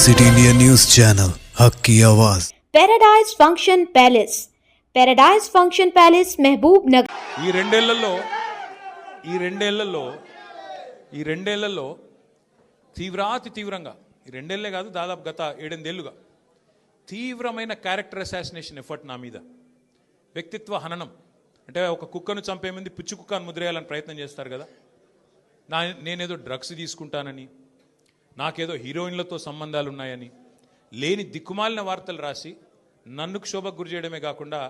City India news channel हक की आवाज। पैराडाइज फंक्शन पैलेस महबूब नगर ఈ రెండేళ్లలో తీవ్రంగా ఈ రెండేళ్లే కాదు దాదాపు గత 7-8 ఏళ్లుగా తీవ్రమైన క్యారెక్టర్ అసాసినేషన్ ఎఫర్ట్ నా మీద, వ్యక్తిత్వ హననం. అంటే ఒక కుక్కను చంపే ముందు పిచ్చి కుక్కను ముద్రేయాలని ప్రయత్నం చేస్తారు కదా, నేనేదో డ్రగ్స్ తీసుకుంటానని, నాకేదో హీరోయిన్లతో సంబంధాలు ఉన్నాయని లేని దిక్కుమాలిన వార్తలు రాసి నన్ను క్షోభకు గురి చేయడమే కాకుండా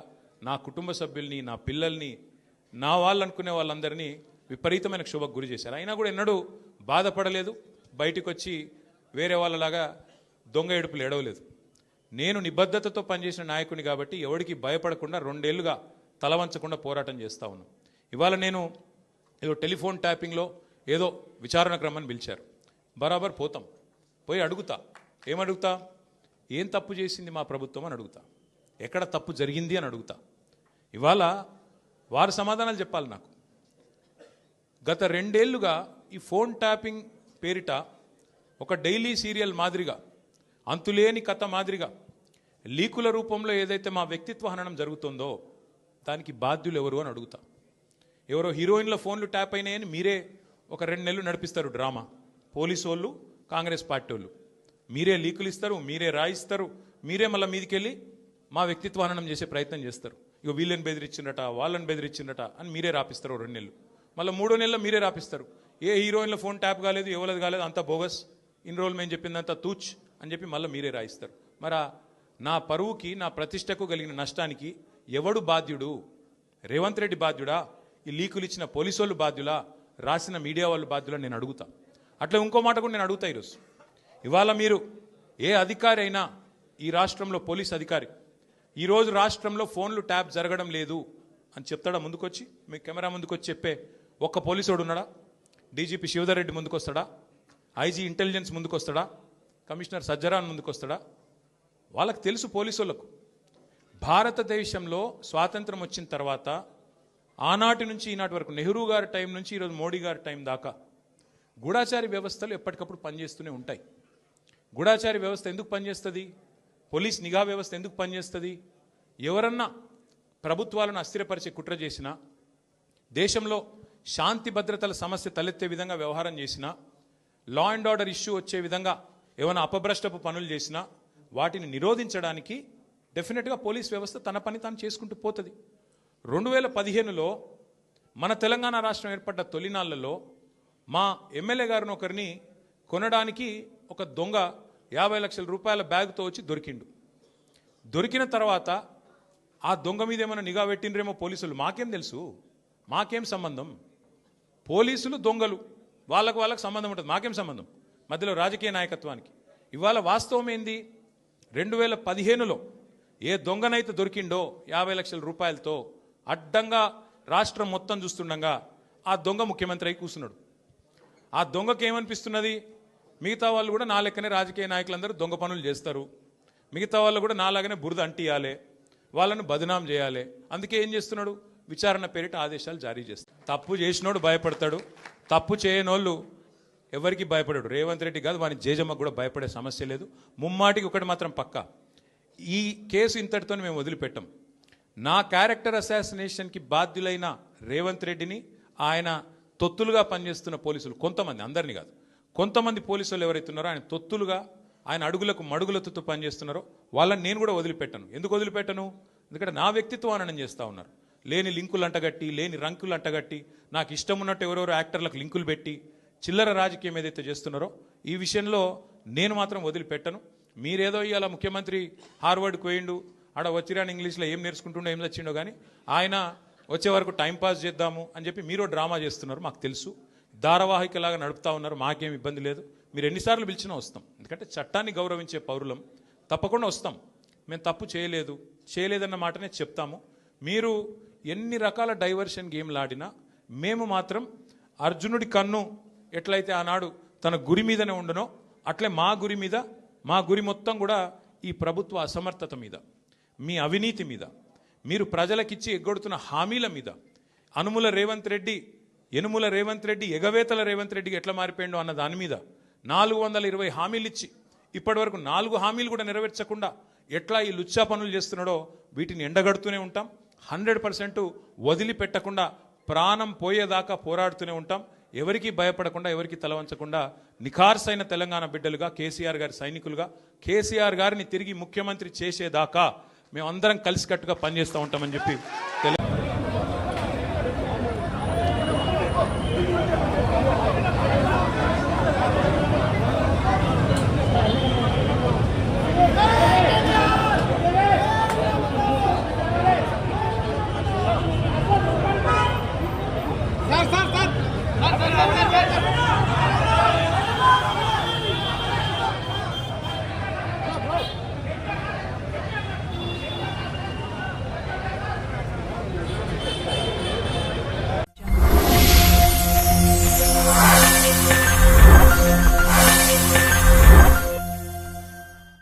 నా కుటుంబ సభ్యుల్ని, నా పిల్లల్ని, నా వాళ్ళు అనుకునే వాళ్ళందరినీ విపరీతమైన క్షోభకు గురి చేశారు. అయినా కూడా ఎన్నడూ బాధపడలేదు, బయటకు వచ్చి వేరే వాళ్ళలాగా దొంగ ఏడుపులు ఏడవలేదు. నేను నిబద్ధతతో పనిచేసిన నాయకుని కాబట్టి ఎవరికి భయపడకుండా 2 ఏళ్లుగా తలవంచకుండా పోరాటం చేస్తూ ఉన్నాను. ఇవాళ నేను ఏదో టెలిఫోన్ ట్యాపింగ్లో ఏదో విచారణ క్రమాన్ని పిలిచారు, బరాబర్ పోతాం, పోయి అడుగుతా. ఏమడుగుతా? ఏం తప్పు చేసింది మా ప్రభుత్వం అని అడుగుతా, ఎక్కడ తప్పు జరిగింది అని అడుగుతా. ఇవాళ వారు సమాధానాలు చెప్పాలి నాకు. గత 2 ఏళ్లుగా ఈ ఫోన్ ట్యాపింగ్ పేరిట ఒక డైలీ సీరియల్ మాదిరిగా, అంతులేని కథ మాదిరిగా లీకుల రూపంలో ఏదైతే మా వ్యక్తిత్వ హననం జరుగుతుందో దానికి బాధ్యులు ఎవరు అని అడుగుతా. ఎవరో హీరోయిన్ల ఫోన్లు ట్యాప్ అయినాయని మీరే ఒక 2 నెలలు నడిపిస్తారు డ్రామా. పోలీసు వాళ్ళు, కాంగ్రెస్ పార్టీ వాళ్ళు మీరే లీకులు ఇస్తారు, మీరే రాయిస్తారు, మీరే మళ్ళీ మీదికెళ్ళి మా వ్యక్తిత్వ హననం చేసే ప్రయత్నం చేస్తారు. ఇక వీళ్ళని బెదిరించిందట, వాళ్ళని బెదిరించిందట అని మీరే రాపిస్తారు 2 నెలలు. మళ్ళీ 3వ నెలలో మీరే రాపిస్తారు. ఏ హీరోయిన్ల ఫోన్ ట్యాప్ కాలేదు, ఎవరిది కాలేదు, అంతా బోగస్, ఇన్ని రోజులు మేము చెప్పిందంతా తూచ్ అని చెప్పి మళ్ళీ మీరే రాయిస్తారు. మరి నా పరువుకి, నా ప్రతిష్టకు కలిగిన నష్టానికి ఎవడు బాధ్యుడు? రేవంత్ రెడ్డి బాధ్యుడా? ఈ లీకులు ఇచ్చిన పోలీసు వాళ్ళు బాధ్యులా? రాసిన మీడియా వాళ్ళు బాధ్యులా? నేను అడుగుతా. అట్లా ఇంకో మాట కూడా నేను అడుగుతా. ఈరోజు ఇవాళ మీరు ఏ అధికారి అయినా, ఈ రాష్ట్రంలో పోలీస్ అధికారి ఈరోజు రాష్ట్రంలో ఫోన్లు ట్యాప్ జరగడం లేదు అని చెప్తాడా? ముందుకొచ్చి మీ కెమెరా ముందుకొచ్చి చెప్పే ఒక్క పోలీసుడు ఉన్నాడా? డీజీపీ శివధర్ రెడ్డి ముందుకు వస్తాడా? ఐజీ ఇంటెలిజెన్స్ ముందుకు వస్తాడా? కమిషనర్ సజ్జరాన్ ముందుకు వస్తాడా? వాళ్ళకి తెలుసు, పోలీసు వాళ్ళకు భారతదేశంలో స్వాతంత్రం వచ్చిన తర్వాత ఆనాటి నుంచి ఈనాటి వరకు, నెహ్రూ గారి టైం నుంచి ఈరోజు మోడీ గారి టైం దాకా గూఢాచారి వ్యవస్థలు ఎప్పటికప్పుడు పనిచేస్తూనే ఉంటాయి. గూఢాచారి వ్యవస్థ ఎందుకు పనిచేస్తుంది? పోలీస్ నిఘా వ్యవస్థ ఎందుకు పనిచేస్తుంది? ఎవరన్నా ప్రభుత్వాలను అస్థిరపరిచే కుట్ర చేసినా, దేశంలో శాంతి భద్రతల సమస్య తలెత్తే విధంగా వ్యవహారం చేసినా, లా అండ్ ఆర్డర్ ఇష్యూ వచ్చే విధంగా ఏమైనా అపభ్రష్టపు పనులు చేసినా వాటిని నిరోధించడానికి డెఫినెట్గా పోలీస్ వ్యవస్థ తన పని తాను చేసుకుంటూ పోతుంది. 2015లో మన తెలంగాణ రాష్ట్రం ఏర్పడ్డ తొలినాళ్లలో మా ఎమ్మెల్యే గారిని ఒకరిని కొనడానికి ఒక దొంగ 50 లక్షల రూపాయల బ్యాగ్తో వచ్చి దొరికిండు. దొరికిన తర్వాత ఆ దొంగ మీద ఏమైనా నిఘా పెట్టినరేమో పోలీసులు, మాకేం తెలుసు, మాకేం సంబంధం? పోలీసులు దొంగలు, వాళ్ళకు సంబంధం ఉంటుంది, మాకేం సంబంధం మధ్యలో రాజకీయ నాయకత్వానికి? ఇవాళ వాస్తవం ఏంది? 2015లో ఏ దొంగనైతే దొరికిండో 50 లక్షల రూపాయలతో అడ్డంగా రాష్ట్రం మొత్తం చూస్తుండగా ఆ దొంగ ముఖ్యమంత్రి అయి కూర్చున్నాడు. ఆ దొంగకి ఏమనిపిస్తున్నది? మిగతా వాళ్ళు కూడా నా లెక్కనే రాజకీయ నాయకులందరూ దొంగ పనులు చేస్తారు, మిగతా వాళ్ళు కూడా నాలాగనే బురద అంటియాలి, వాళ్ళను బదనాం చేయాలి. అందుకే ఏం చేస్తున్నాడు? విచారణ పేరిట ఆదేశాలు జారీ చేస్తాడు. తప్పు చేసినోడు భయపడతాడు, తప్పు చేయనోళ్ళు ఎవరికి భయపడాడు. రేవంత్ రెడ్డి కాదు, వాని జేజమ్మకు కూడా భయపడే సమస్య లేదు. ముమ్మాటికి ఒకటి మాత్రం పక్కా, ఈ కేసు ఇంతటితో మేము వదిలిపెట్టాం. నా క్యారెక్టర్ అసాసినేషన్కి బాధ్యులైన రేవంత్ రెడ్డిని, ఆయన తొత్తులుగా పనిచేస్తున్న పోలీసులు కొంతమంది, అందరినీ కాదు, కొంతమంది పోలీసులు ఎవరైతున్నారో ఆయన తొత్తులుగా, ఆయన అడుగులకు మడుగులతో పనిచేస్తున్నారో వాళ్ళని నేను కూడా వదిలిపెట్టను. ఎందుకు వదిలిపెట్టను? ఎందుకంటే నా వ్యక్తిత్వం హననం చేస్తూ ఉన్నారు. లేని లింకులు అంటగట్టి, లేని రంకులు అంటగట్టి, నాకు ఇష్టం ఉన్నట్టు ఎవరెవరో యాక్టర్లకు లింకులు పెట్టి చిల్లర రాజకీయం ఏదైతే చేస్తున్నారో ఈ విషయంలో నేను మాత్రం వదిలిపెట్టను. మీరేదో ఇవాళ ముఖ్యమంత్రి హార్వర్డ్కి పోయిండు, ఆడ వచ్చిరాని ఇంగ్లీష్లో ఏం నేర్చుకుంటుండో ఏం వచ్చిండో కానీ ఆయన వచ్చే వరకు టైంపాస్ చేద్దాము అని చెప్పి మీరు డ్రామా చేస్తున్నారు, మాకు తెలుసు. ధారావాహికలాగా నడుపుతా ఉన్నారు, మాకేం ఇబ్బంది లేదు. మీరు ఎన్నిసార్లు పిలిచినా వస్తాం, ఎందుకంటే చట్టాన్ని గౌరవించే పౌరులం, తప్పకుండా వస్తాం. మేము తప్పు చేయలేదన్న మాటనే చెప్తాము. మీరు ఎన్ని రకాల డైవర్షన్ గేమ్లు ఆడినా మేము మాత్రం అర్జునుడి కన్ను ఎట్లయితే ఆనాడు తన గురి మీదనే ఉండనో అట్లే మా గురి మొత్తం కూడా ఈ ప్రభుత్వ అసమర్థత మీద, మీ అవినీతి మీద, మీరు ప్రజలకిచ్చి ఎగ్గొడుతున్న హామీల మీద, యనుమల రేవంత్ రెడ్డి ఎగవేతల రేవంత్ రెడ్డికి ఎట్లా మారిపోయిండో అన్న దాని మీద 420 హామీలు ఇచ్చి ఇప్పటివరకు 4 హామీలు కూడా నెరవేర్చకుండా ఎట్లా ఈ లుచ్చా పనులు చేస్తున్నాడో వీటిని ఎండగడుతూనే ఉంటాం. 100% వదిలిపెట్టకుండా ప్రాణం పోయేదాకా పోరాడుతూనే ఉంటాం. ఎవరికి భయపడకుండా, ఎవరికి తలవంచకుండా నిఖార్సైన తెలంగాణ బిడ్డలుగా, కేసీఆర్ గారి సైనికులుగా, కేసీఆర్ గారిని తిరిగి ముఖ్యమంత్రి చేసేదాకా మేమందరం కలిసికట్టుగా పనిచేస్తూ ఉంటామని చెప్పి